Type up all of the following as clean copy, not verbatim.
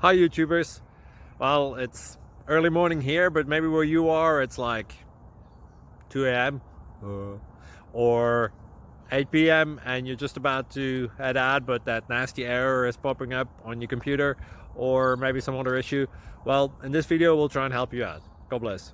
Hi YouTubers. Well, it's early morning here, but maybe where you are it's like 2 a.m. or 8 p.m. and you're just about to head out, but that nasty error is popping up on your computer, or maybe some other issue. Well, in this video we'll try and help you out. God bless.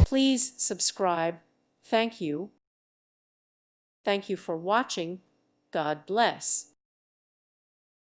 Please subscribe. Thank you. Thank you for watching. God bless.